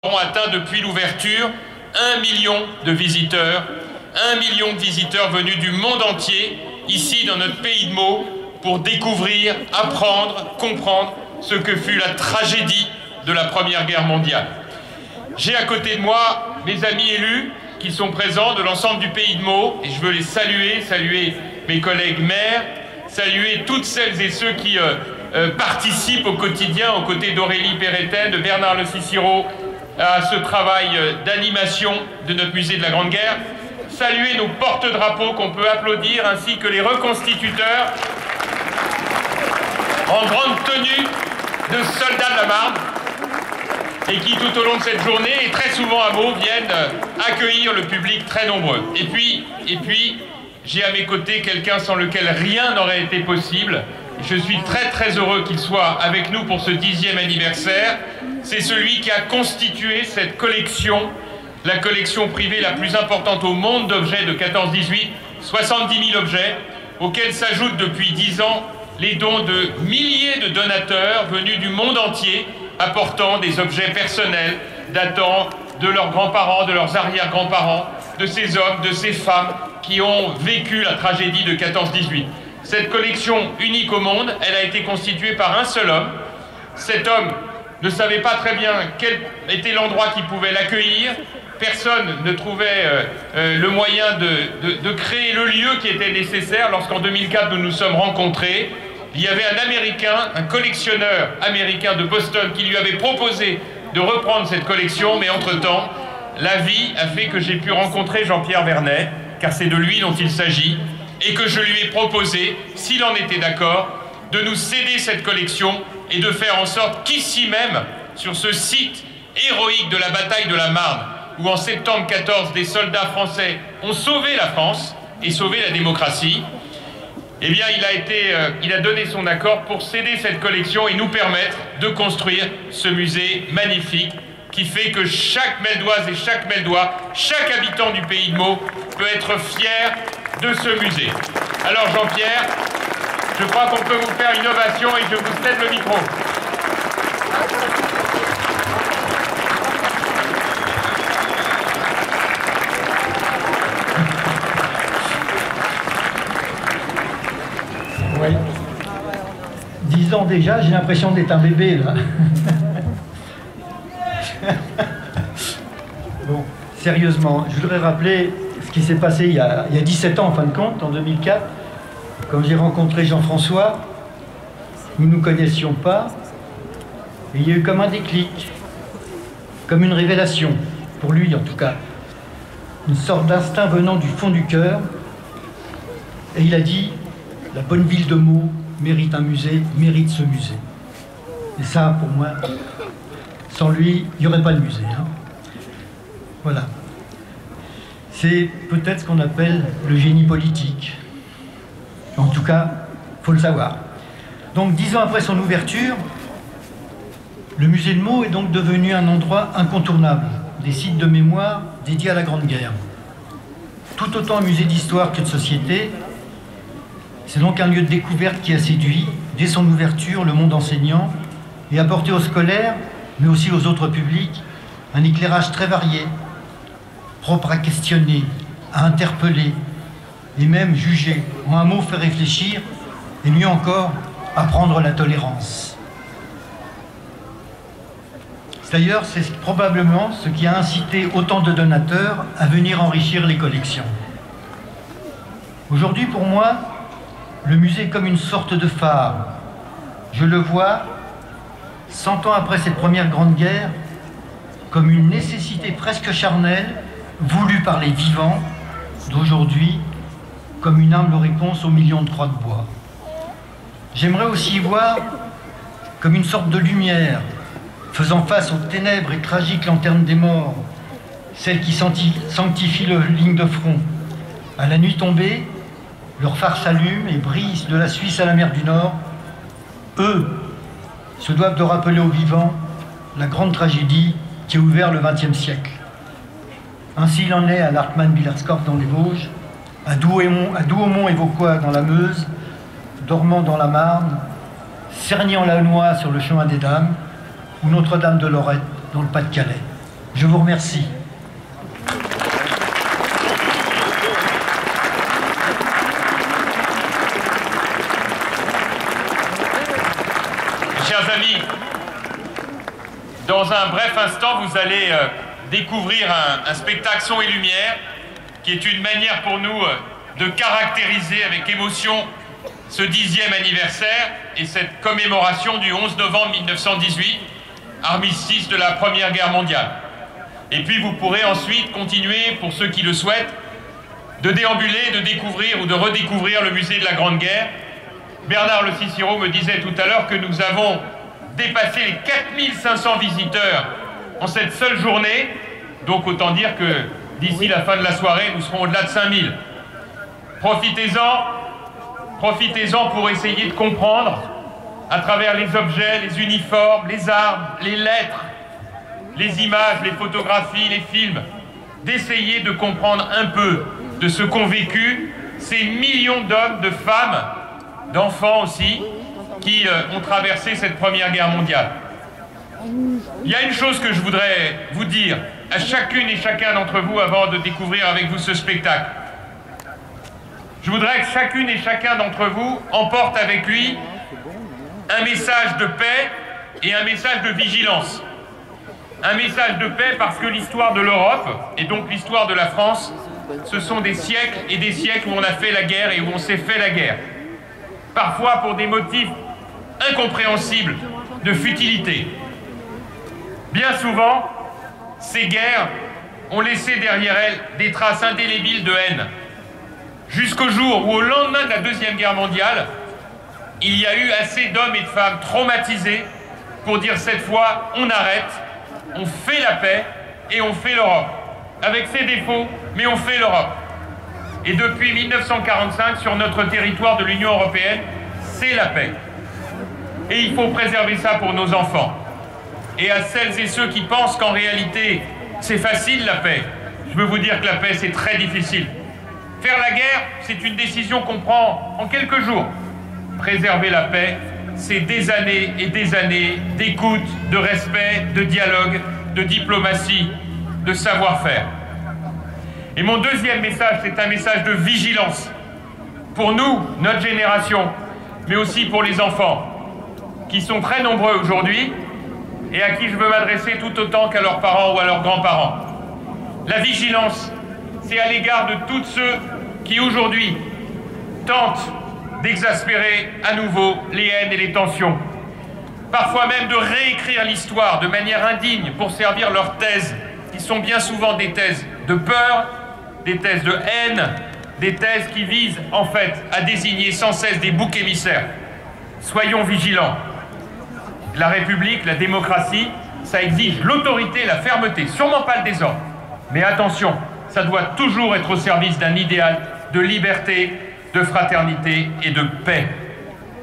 avons atteint depuis l'ouverture 1 million de visiteurs. 1 million de visiteurs venus du monde entier, ici dans notre pays de Meaux, pour découvrir, apprendre, comprendre ce que fut la tragédie de la Première Guerre mondiale. J'ai à côté de moi mes amis élus qui sont présents de l'ensemble du pays de Meaux, et je veux les saluer mes collègues maires, saluer toutes celles et ceux qui participent au quotidien aux côtés d'Aurélie Péréten, de Bernard Le Cicero, à ce travail d'animation de notre musée de la Grande Guerre, saluer nos porte-drapeaux qu'on peut applaudir, ainsi que les reconstituteurs en grande tenue de soldats de la Marne, et qui tout au long de cette journée, et très souvent à Meaux, viennent accueillir le public très nombreux. Et puis j'ai à mes côtés quelqu'un sans lequel rien n'aurait été possible. Je suis très heureux qu'il soit avec nous pour ce 10e anniversaire. C'est celui qui a constitué cette collection, la collection privée la plus importante au monde d'objets de 14-18, 70 000 objets, auxquels s'ajoutent depuis 10 ans les dons de milliers de donateurs venus du monde entier, apportant des objets personnels datant de leurs grands-parents, de leurs arrière-grands-parents, de ces hommes, de ces femmes qui ont vécu la tragédie de 14-18. Cette collection unique au monde, elle a été constituée par un seul homme. Cet homme ne savait pas très bien quel était l'endroit qui pouvait l'accueillir. Personne ne trouvait le moyen de créer le lieu qui était nécessaire. Lorsqu'en 2004 nous nous sommes rencontrés, il y avait un Américain, un collectionneur américain de Boston qui lui avait proposé de reprendre cette collection, mais entre-temps, la vie a fait que j'ai pu rencontrer Jean-Pierre Vernet, car c'est de lui dont il s'agit, et que je lui ai proposé, s'il en était d'accord, de nous céder cette collection et de faire en sorte qu'ici même, sur ce site héroïque de la bataille de la Marne, où en septembre 14, des soldats français ont sauvé la France et sauvé la démocratie, eh bien il a donné son accord pour céder cette collection et nous permettre de construire ce musée magnifique qui fait que chaque Meldoise et chaque Meldois, chaque habitant du pays de Meaux peut être fier de ce musée. Alors Jean-Pierre, je crois qu'on peut vous faire une ovation et je vous cède le micro. Oui. 10 ans déjà, j'ai l'impression d'être un bébé là. Bon, sérieusement, je voudrais rappeler ce qui s'est passé il y a 17 ans en fin de compte, en 2004, quand j'ai rencontré Jean-François. Nous ne nous connaissions pas, et il y a eu comme un déclic, comme une révélation, pour lui en tout cas, une sorte d'instinct venant du fond du cœur, et il a dit: la bonne ville de Meaux mérite un musée, mérite ce musée. Et ça, pour moi, sans lui, il n'y aurait pas de musée. Hein. Voilà. C'est peut-être ce qu'on appelle le génie politique. En tout cas, il faut le savoir. Donc, 10 ans après son ouverture, le musée de Meaux est donc devenu un endroit incontournable, des sites de mémoire dédiés à la Grande Guerre. Tout autant un musée d'histoire que de société, c'est donc un lieu de découverte qui a séduit, dès son ouverture, le monde enseignant et apporté aux scolaires, mais aussi aux autres publics, un éclairage très varié, propre à questionner, à interpeller, et même juger, en un mot faire réfléchir, et mieux encore, apprendre la tolérance. D'ailleurs, c'est probablement ce qui a incité autant de donateurs à venir enrichir les collections. Aujourd'hui, pour moi, le musée est comme une sorte de phare. Je le vois, 100 ans après cette première grande guerre, comme une nécessité presque charnelle, voulue par les vivants d'aujourd'hui, comme une humble réponse aux millions de croix de bois. J'aimerais aussi y voir comme une sorte de lumière, faisant face aux ténèbres et tragiques lanternes des morts, celles qui sanctifient leur ligne de front. À la nuit tombée, leurs phares s'allument et brillent de la Suisse à la mer du Nord. Eux se doivent de rappeler aux vivants la grande tragédie qui a ouvert le XXe siècle. Ainsi il en est à l'Hartmann-Billerskorf dans les Vosges, à Douaumont et Vauquois dans la Meuse, Dormant dans la Marne, Cerny-en-Laonnois sur le chemin des Dames, ou Notre-Dame de Lorette dans le Pas-de-Calais. Je vous remercie. Chers amis, dans un bref instant, vous allez découvrir un spectacle son et lumière qui est une manière pour nous de caractériser avec émotion ce 10e anniversaire et cette commémoration du 11 novembre 1918, armistice de la Première Guerre mondiale. Et puis vous pourrez ensuite continuer, pour ceux qui le souhaitent, de déambuler, de découvrir ou de redécouvrir le musée de la Grande Guerre. Bernard Le Cicero me disait tout à l'heure que nous avons dépassé les 4500 visiteurs en cette seule journée, donc autant dire que d'ici la fin de la soirée, nous serons au-delà de 5000. Profitez-en pour essayer de comprendre, à travers les objets, les uniformes, les armes, les lettres, les images, les photographies, les films, d'essayer de comprendre un peu de ce qu'ont vécu ces millions d'hommes, de femmes, d'enfants aussi, qui ont traversé cette Première Guerre mondiale. Il y a une chose que je voudrais vous dire à chacune et chacun d'entre vous avant de découvrir avec vous ce spectacle. Je voudrais que chacune et chacun d'entre vous emporte avec lui un message de paix et un message de vigilance. Un message de paix parce que l'histoire de l'Europe, et donc l'histoire de la France, ce sont des siècles et des siècles où on a fait la guerre et où on s'est fait la guerre. Parfois pour des motifs incompréhensibles de futilité. Bien souvent, ces guerres ont laissé derrière elles des traces indélébiles de haine. Jusqu'au jour où, au lendemain de la Deuxième Guerre mondiale, il y a eu assez d'hommes et de femmes traumatisés pour dire cette fois, on arrête, on fait la paix et on fait l'Europe. Avec ses défauts, mais on fait l'Europe. Et depuis 1945, sur notre territoire de l'Union européenne, c'est la paix. Et il faut préserver ça pour nos enfants. Et à celles et ceux qui pensent qu'en réalité, c'est facile la paix, je veux vous dire que la paix, c'est très difficile. Faire la guerre, c'est une décision qu'on prend en quelques jours. Préserver la paix, c'est des années et des années d'écoute, de respect, de dialogue, de diplomatie, de savoir-faire. Et mon deuxième message, c'est un message de vigilance. Pour nous, notre génération, mais aussi pour les enfants, qui sont très nombreux aujourd'hui, et à qui je veux m'adresser tout autant qu'à leurs parents ou à leurs grands-parents. La vigilance, c'est à l'égard de tous ceux qui aujourd'hui tentent d'exaspérer à nouveau les haines et les tensions. Parfois même de réécrire l'histoire de manière indigne pour servir leurs thèses, qui sont bien souvent des thèses de peur, des thèses de haine, des thèses qui visent en fait à désigner sans cesse des boucs émissaires. Soyons vigilants. La République, la démocratie, ça exige l'autorité, la fermeté, sûrement pas le désordre. Mais attention, ça doit toujours être au service d'un idéal de liberté, de fraternité et de paix.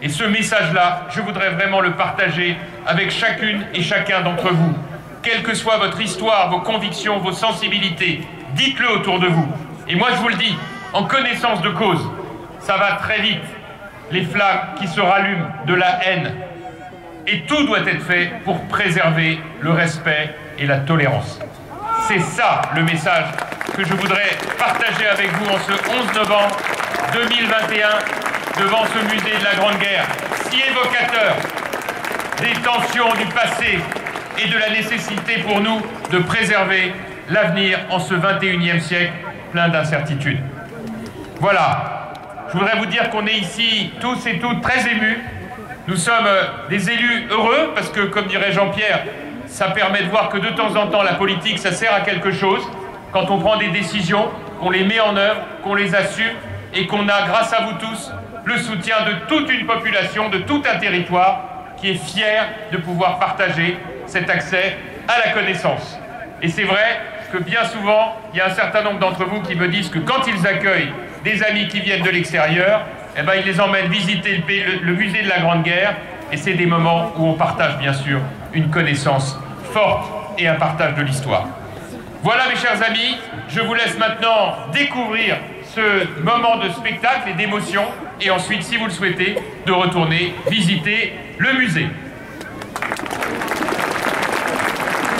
Et ce message-là, je voudrais vraiment le partager avec chacune et chacun d'entre vous. Quelle que soit votre histoire, vos convictions, vos sensibilités, dites-le autour de vous. Et moi, je vous le dis, en connaissance de cause, ça va très vite. Les flammes qui se rallument de la haine. Et tout doit être fait pour préserver le respect et la tolérance. C'est ça le message que je voudrais partager avec vous en ce 11 novembre 2021 devant ce musée de la Grande Guerre, si évocateur des tensions du passé et de la nécessité pour nous de préserver l'avenir en ce 21e siècle plein d'incertitudes. Voilà, je voudrais vous dire qu'on est ici tous et toutes très émus. Nous sommes des élus heureux parce que, comme dirait Jean-Pierre, ça permet de voir que de temps en temps la politique, ça sert à quelque chose. Quand on prend des décisions, qu'on les met en œuvre, qu'on les assume et qu'on a, grâce à vous tous, le soutien de toute une population, de tout un territoire qui est fier de pouvoir partager cet accès à la connaissance. Et c'est vrai que bien souvent, il y a un certain nombre d'entre vous qui me disent que quand ils accueillent des amis qui viennent de l'extérieur, eh ben, ils les emmènent visiter le musée de la Grande Guerre, et c'est des moments où on partage bien sûr une connaissance forte et un partage de l'histoire. Voilà mes chers amis, je vous laisse maintenant découvrir ce moment de spectacle et d'émotion, et ensuite, si vous le souhaitez, de retourner visiter le musée.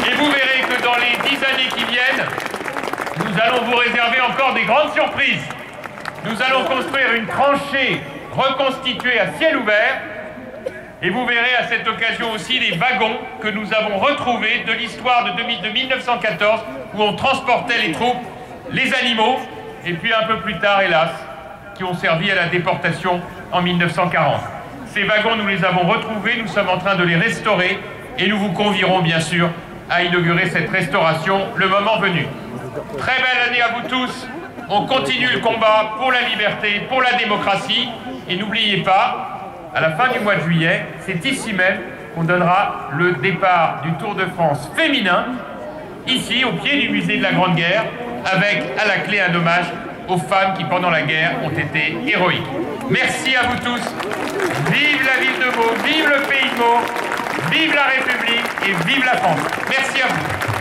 Et vous verrez que dans les 10 années qui viennent, nous allons vous réserver encore des grandes surprises. Nous allons construire une tranchée reconstituée à ciel ouvert. Et vous verrez à cette occasion aussi les wagons que nous avons retrouvés de l'histoire de 1914, où on transportait les troupes, les animaux, et puis un peu plus tard, hélas, qui ont servi à la déportation en 1940. Ces wagons, nous les avons retrouvés, nous sommes en train de les restaurer, et nous vous convierons bien sûr à inaugurer cette restauration le moment venu. Très belle année à vous tous. On continue le combat pour la liberté, pour la démocratie, et n'oubliez pas, à la fin du mois de juillet, c'est ici même qu'on donnera le départ du Tour de France féminin, ici, au pied du musée de la Grande Guerre, avec à la clé un hommage aux femmes qui, pendant la guerre, ont été héroïques. Merci à vous tous. Vive la ville de Meaux, vive le pays de Meaux, vive la République et vive la France. Merci à vous.